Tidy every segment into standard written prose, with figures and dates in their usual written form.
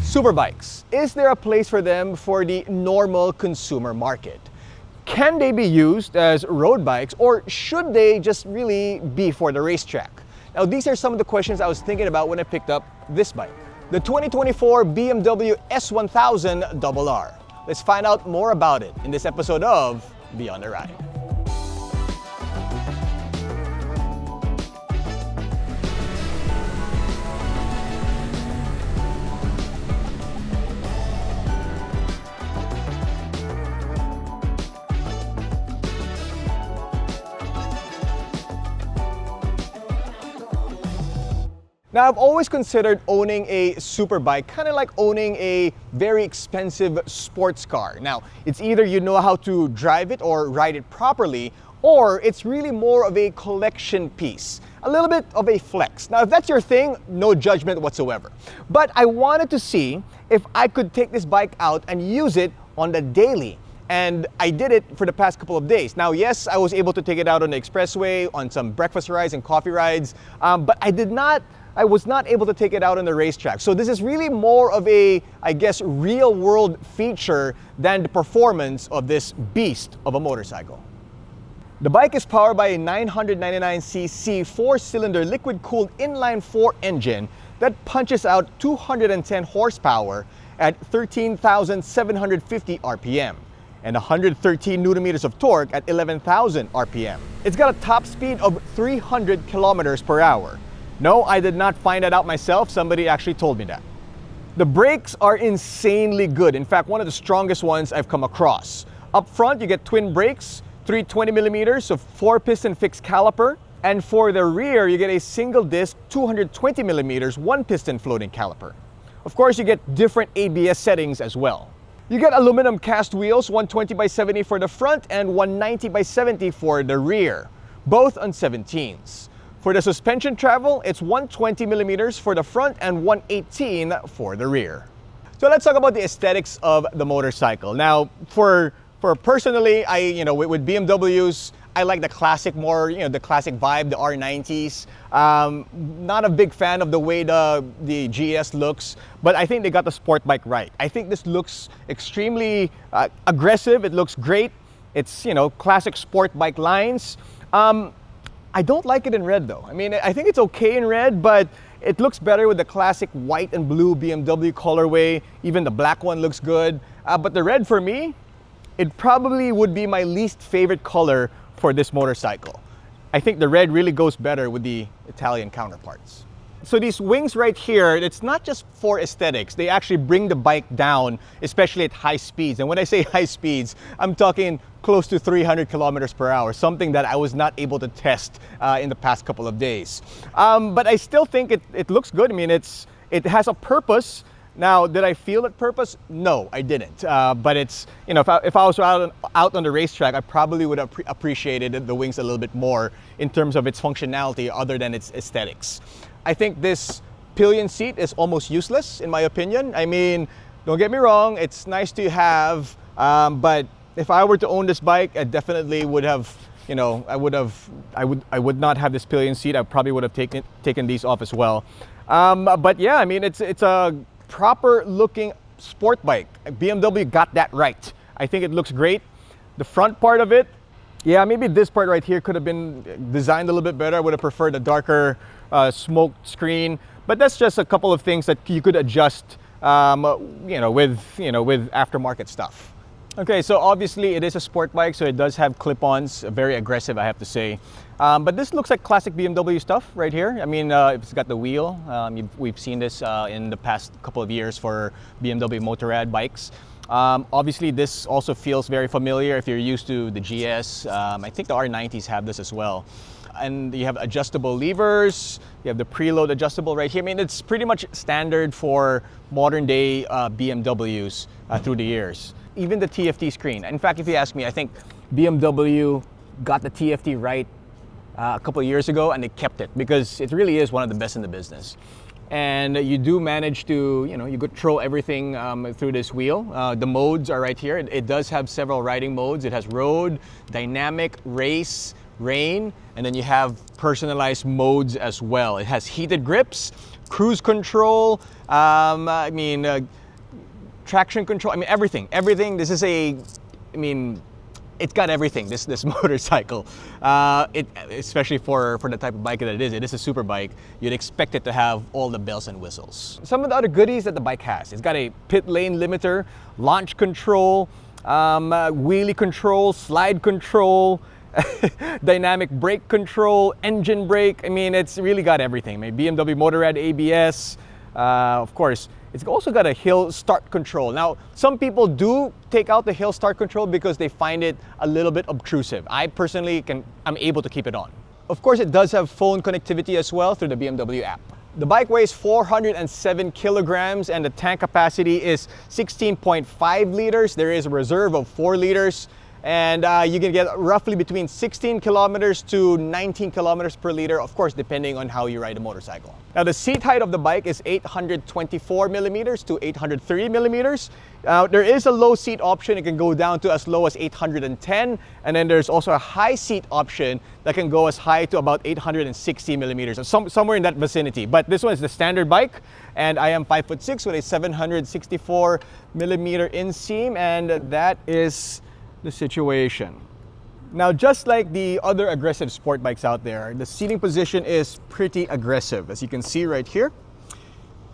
Superbikes. Is there a place for them for the normal consumer market? Can they be used as road bikes, or should they just really be for the racetrack? Now, these are some of the questions I was thinking about when I picked up this bike, the 2024 BMW S1000RR. Let's find out more about it in this episode of Beyond the Ride. Now, I've always considered owning a superbike kind of like owning a very expensive sports car. Now, it's either you know how to drive it or ride it properly, or it's really more of a collection piece, a little bit of a flex. Now, if that's your thing, no judgment whatsoever. But I wanted to see if I could take this bike out and use it on the daily. And I did it for the past couple of days. Now, yes, I was able to take it out on the expressway, on some breakfast rides and coffee rides, but I was not able to take it out on the racetrack. So this is really more of a, I guess, real world feature than the performance of this beast of a motorcycle. The bike is powered by a 999cc 4-cylinder liquid-cooled inline-4 engine that punches out 210 horsepower at 13,750 RPM and 113 newton-meters of torque at 11,000 RPM. It's got a top speed of 300 kilometers per hour. No, I did not find that out myself. Somebody actually told me that. The brakes are insanely good. In fact, one of the strongest ones I've come across. Up front, you get twin brakes, 320 millimeters of 4-piston fixed caliper. And for the rear, you get a single disc, 220 millimeters, 1-piston floating caliper. Of course, you get different ABS settings as well. You get aluminum cast wheels, 120/70 for the front and 190/70 for the rear, both on 17s. For the suspension travel, it's 120 millimeters for the front and 118 for the rear. So let's talk about the aesthetics of the motorcycle. Now, for personally, with BMWs, I like the classic more, the classic vibe, the R90s. Not a big fan of the way the GS looks, but I think they got the sport bike right. I think this looks extremely aggressive. It looks great. It's, classic sport bike lines. I don't like it in red though. I mean, I think it's okay in red, but it looks better with the classic white and blue BMW colorway. Even the black one looks good. But the red for me, it probably would be my least favorite color for this motorcycle. I think the red really goes better with the Italian counterparts. So these wings right here, it's not just for aesthetics. They actually bring the bike down, especially at high speeds. And when I say high speeds, I'm talking close to 300 kilometers per hour, something that I was not able to test in the past couple of days. But I still think it looks good. I mean, it has a purpose. Now, did I feel that purpose? No, I didn't. But it's, if I was out on the racetrack, I probably would have appreciated the wings a little bit more in terms of its functionality other than its aesthetics. I think this pillion seat is almost useless, in my opinion. I mean, don't get me wrong, it's nice to have, but if I were to own this bike, I definitely would have, I would not have this pillion seat. I probably would have taken these off as well. But yeah, I mean, it's a proper looking sport bike. BMW got that right. I think it looks great. The front part of it, yeah, maybe this part right here could have been designed a little bit better. I would have preferred a darker smoke screen, but that's just a couple of things that you could adjust, with aftermarket stuff. Okay, so obviously it is a sport bike, so it does have clip-ons, very aggressive, I have to say. But this looks like classic BMW stuff right here. I mean, it's got the wheel. We've seen this in the past couple of years for BMW Motorrad bikes. Obviously, this also feels very familiar if you're used to the GS. I think the R90s have this as well. And you have adjustable levers, you have the preload adjustable right here. I mean, it's pretty much standard for modern day BMWs through the years. Even the TFT screen. In fact, if you ask me, I think BMW got the TFT right a couple of years ago, and they kept it because it really is one of the best in the business. And you do manage to, you control everything through this wheel. The modes are right here. It does have several riding modes. It has road, dynamic, race, rain, and then you have personalized modes as well. It has heated grips, cruise control, traction control, I mean, everything. This is it's got everything, this motorcycle. Especially for the type of bike that it is a super bike. You'd expect it to have all the bells and whistles. Some of the other goodies that the bike has, it's got a pit lane limiter, launch control, wheelie control, slide control, dynamic brake control, engine brake. I mean, it's really got everything. I mean, BMW Motorrad ABS, of course. It's also got a hill start control. Now, some people do take out the hill start control because they find it a little bit obtrusive. I personally I'm able to keep it on. Of course, it does have phone connectivity as well through the BMW app. The bike weighs 407 kilograms and the tank capacity is 16.5 liters. There is a reserve of 4 liters. And you can get roughly between 16 kilometers to 19 kilometers per liter, of course, depending on how you ride a motorcycle. Now, the seat height of the bike is 824 millimeters to 830 millimeters. There is a low seat option. It can go down to as low as 810. And then there's also a high seat option that can go as high to about 860 millimeters, somewhere in that vicinity. But this one is the standard bike. And I am 5'6" with a 764 millimeter inseam. And that is the situation. Now, just like the other aggressive sport bikes out there, the seating position is pretty aggressive, as you can see right here.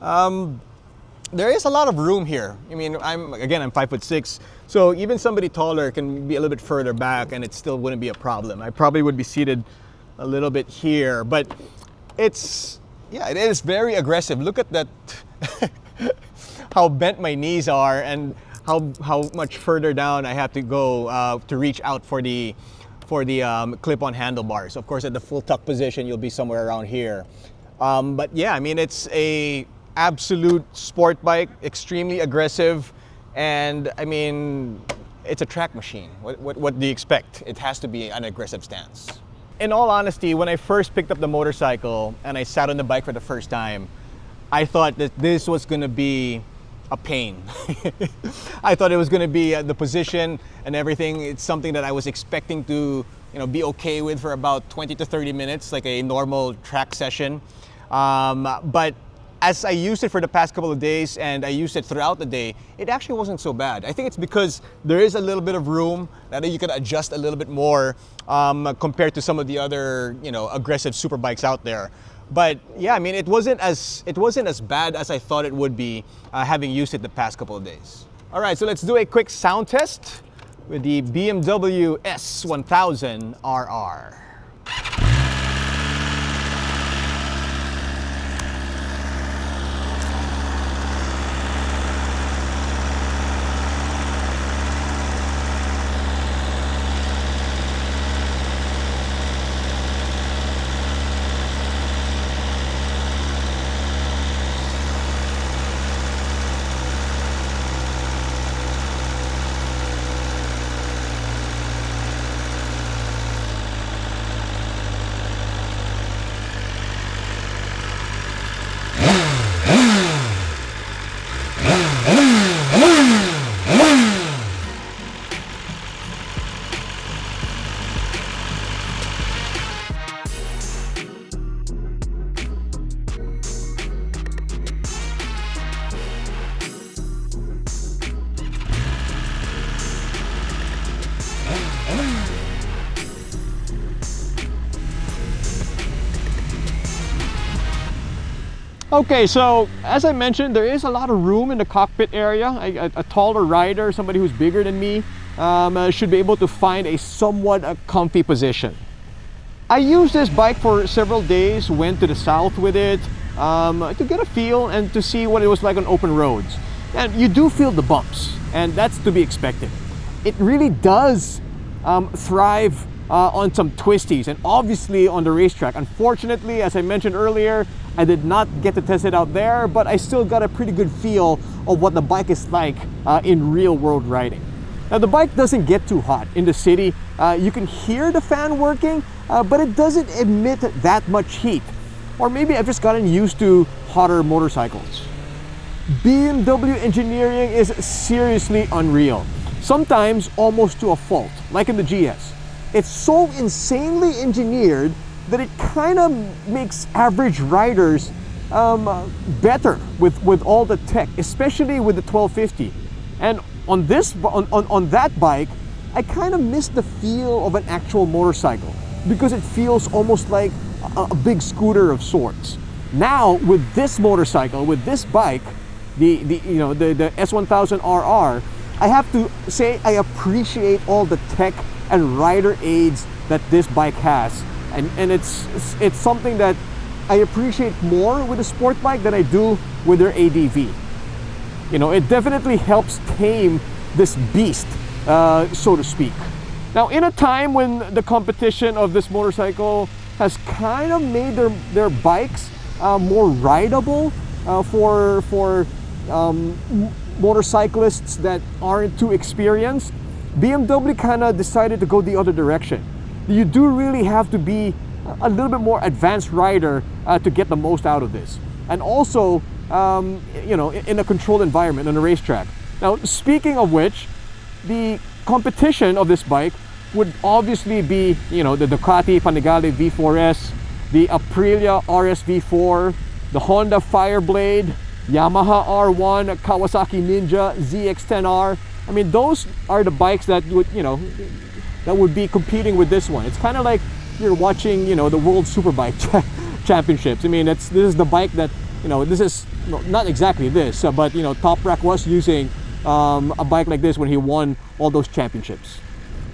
There is a lot of room here. I mean, I'm 5'6", so even somebody taller can be a little bit further back and it still wouldn't be a problem. I probably would be seated a little bit here, but it is very aggressive. Look at that, how bent my knees are and how much further down I have to go to reach out for the clip-on handlebars. Of course, at the full tuck position, you'll be somewhere around here. But yeah, I mean, it's a absolute sport bike, extremely aggressive, and I mean, it's a track machine. What do you expect? It has to be an aggressive stance. In all honesty, when I first picked up the motorcycle and I sat on the bike for the first time, I thought that this was going to be a pain. I thought it was going to be the position and everything. It's something that I was expecting to, be okay with for about 20 to 30 minutes, like a normal track session. But as I used it for the past couple of days and I used it throughout the day, it actually wasn't so bad. I think it's because there is a little bit of room that you can adjust a little bit more compared to some of the other, aggressive super bikes out there. But yeah, I mean, it wasn't as bad as I thought it would be having used it the past couple of days. All right, so let's do a quick sound test with the BMW S1000RR. Okay, so as I mentioned, there is a lot of room in the cockpit area. A taller rider, somebody who's bigger than me, should be able to find a somewhat comfy position. I used this bike for several days, went to the south with it to get a feel and to see what it was like on open roads. And you do feel the bumps, and that's to be expected. It really does thrive on some twisties and obviously on the racetrack. Unfortunately, as I mentioned earlier, I did not get to test it out there, but I still got a pretty good feel of what the bike is like in real world riding. Now, the bike doesn't get too hot in the city. You can hear the fan working, but it doesn't emit that much heat. Or maybe I've just gotten used to hotter motorcycles. BMW engineering is seriously unreal. Sometimes almost to a fault, like in the GS. It's so insanely engineered that it kind of makes average riders better with all the tech, especially with the 1250. And on that bike, I kind of miss the feel of an actual motorcycle because it feels almost like a big scooter of sorts. Now with this motorcycle, with this bike, the S1000RR, I have to say I appreciate all the tech and rider aids that this bike has, and it's something that I appreciate more with a sport bike than I do with their ADV. You know, it definitely helps tame this beast, so to speak. Now, in a time when the competition of this motorcycle has kind of made their bikes more rideable for motorcyclists that aren't too experienced, BMW kind of decided to go the other direction. You do really have to be a little bit more advanced rider to get the most out of this, and also you know, in a controlled environment on a racetrack. Now, speaking of which, the competition of this bike would obviously be, you know, the Ducati Panigale V4S, the Aprilia RS V4, the Honda Fireblade, Yamaha R1, Kawasaki Ninja ZX-10R. I mean, those are the bikes that would, you know, that would be competing with this one. It's kind of like you're watching, you know, the World Superbike Championships. I mean, this is the bike that, you know, this is not exactly this, but, you know, Toprak was using a bike like this when he won all those championships.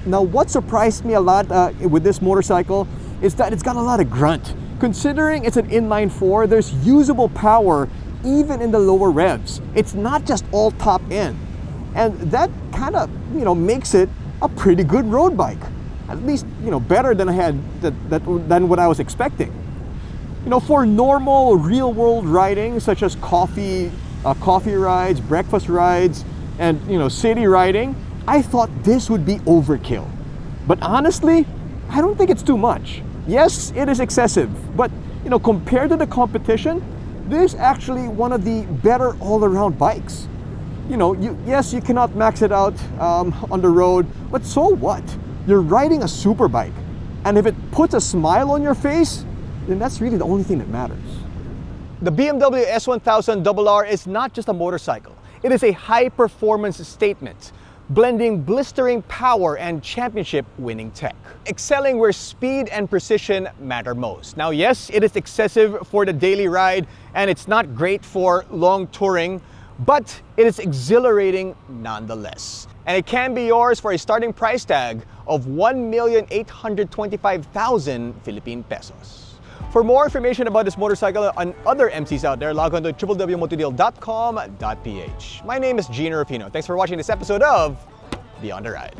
Now, what surprised me a lot with this motorcycle is that it's got a lot of grunt. Considering it's an inline four, there's usable power even in the lower revs. It's not just all top end. And that kind of, you know, makes it a pretty good road bike. At least, you know, better than than what I was expecting. You know, for normal real-world riding, such as coffee rides, breakfast rides, and, you know, city riding, I thought this would be overkill. But honestly, I don't think it's too much. Yes, it is excessive, but, you know, compared to the competition, this is actually one of the better all-around bikes. You know, yes, you cannot max it out on the road, but so what? You're riding a super bike, and if it puts a smile on your face, then that's really the only thing that matters. The BMW S1000RR is not just a motorcycle. It is a high-performance statement, blending blistering power and championship-winning tech, excelling where speed and precision matter most. Now, yes, it is excessive for the daily ride, and it's not great for long touring, but it is exhilarating nonetheless. And it can be yours for a starting price tag of 1,825,000 Philippine pesos. For more information about this motorcycle and other MCs out there, log on to www.motodeal.com.ph. My name is Jinno. Thanks for watching this episode of Beyond the Ride.